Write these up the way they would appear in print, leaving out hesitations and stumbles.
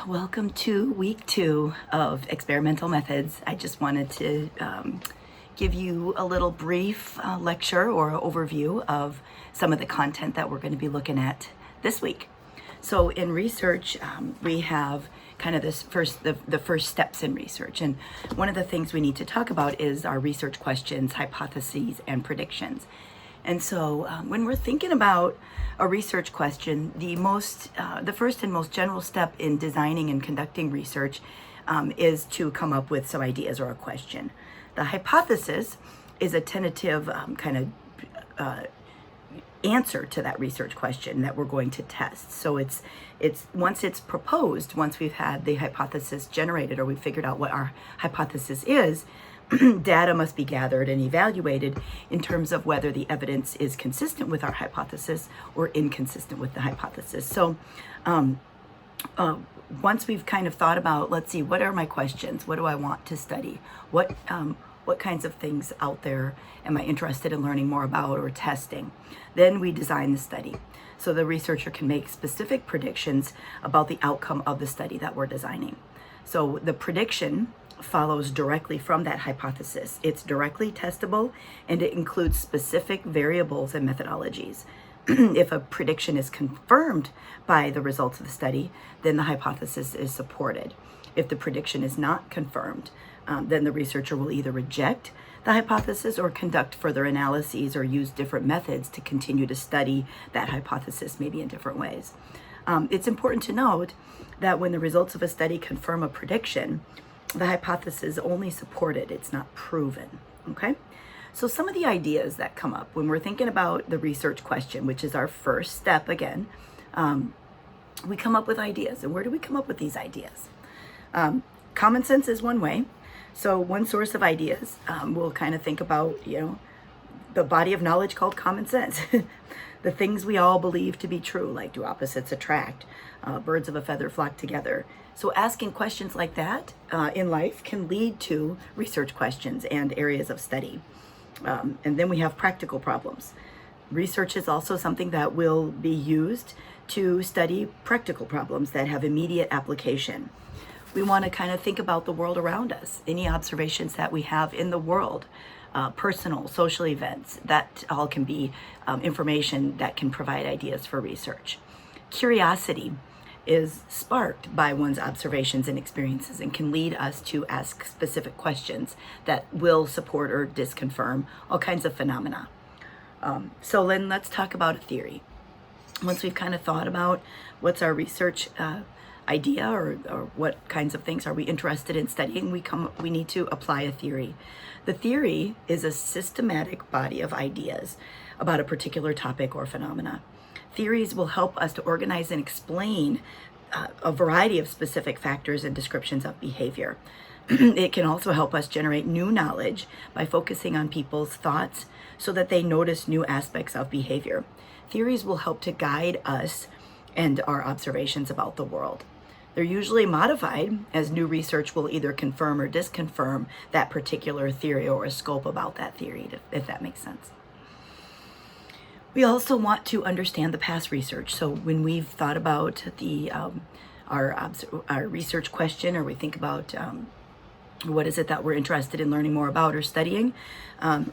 Welcome to week 2 of experimental methods. I just wanted to give you a little brief lecture or overview of some of the content that we're going to be looking at this week. So in research, we have kind of the first steps in research. And one of the things we need to talk about is our research questions, hypotheses, and predictions. And so when we're thinking about a research question, the first and most general step in designing and conducting research is to come up with some ideas or a question. The hypothesis is a tentative answer to that research question that we're going to test. So it's once it's proposed, once we've had the hypothesis generated or we've figured out what our hypothesis is, data must be gathered and evaluated in terms of whether the evidence is consistent with our hypothesis or inconsistent with the hypothesis. So once we've kind of thought about, let's see, what are my questions? What do I want to study? What kinds of things out there am I interested in learning more about or testing? Then we design the study. So the researcher can make specific predictions about the outcome of the study that we're designing. So the prediction follows directly from that hypothesis. It's directly testable and it includes specific variables and methodologies. If a prediction is confirmed by the results of the study, then the hypothesis is supported. If the prediction is not confirmed, then the researcher will either reject the hypothesis or conduct further analyses or use different methods to continue to study that hypothesis, maybe in different ways. It's important to note that when the results of a study confirm a prediction, the hypothesis is only supported, it's not proven, okay? So some of the ideas that come up when we're thinking about the research question, which is our first step again, we come up with ideas. And where do we come up with these ideas? Common sense is one way. So one source of ideas, we'll kind of think about, the body of knowledge called common sense. The things we all believe to be true, like do opposites attract, birds of a feather flock together. So asking questions like that in life can lead to research questions and areas of study. And then we have practical problems. Research is also something that will be used to study practical problems that have immediate application. We want to kind of think about the world around us, any observations that we have in the world, personal, social events, that all can be information that can provide ideas for research. Curiosity is sparked by one's observations and experiences and can lead us to ask specific questions that will support or disconfirm all kinds of phenomena. So then let's talk about a theory. Once we've kind of thought about what's our research idea or what kinds of things are we interested in studying, we need to apply a theory. The theory is a systematic body of ideas about a particular topic or phenomena. Theories will help us to organize and explain a variety of specific factors and descriptions of behavior. It can also help us generate new knowledge by focusing on people's thoughts so that they notice new aspects of behavior. Theories will help to guide us and our observations about the world. They're usually modified as new research will either confirm or disconfirm that particular theory or a scope about that theory, if that makes sense. We also want to understand the past research. So when we've thought about our research question, or we think about what is it that we're interested in learning more about or studying,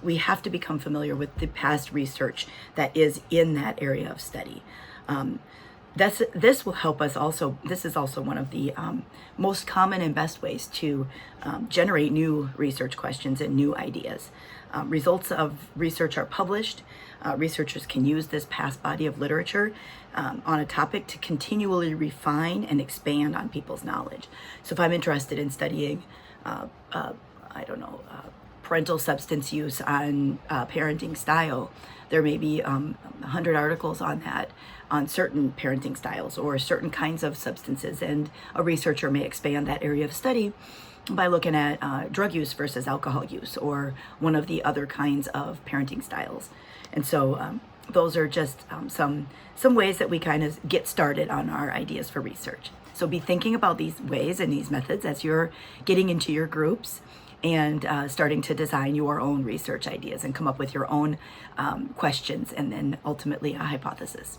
we have to become familiar with the past research that is in that area of study. This will help us also. This is also one of the most common and best ways to generate new research questions and new ideas. Results of research are published. Researchers can use this past body of literature on a topic to continually refine and expand on people's knowledge. So if I'm interested in studying, parental substance use on parenting style, there may be 100 articles on that, on certain parenting styles or certain kinds of substances, and a researcher may expand that area of study by looking at drug use versus alcohol use or one of the other kinds of parenting styles. And so those are just some ways that we kind of get started on our ideas for research. So be thinking about these ways and these methods as you're getting into your groups and starting to design your own research ideas and come up with your own questions and then ultimately a hypothesis.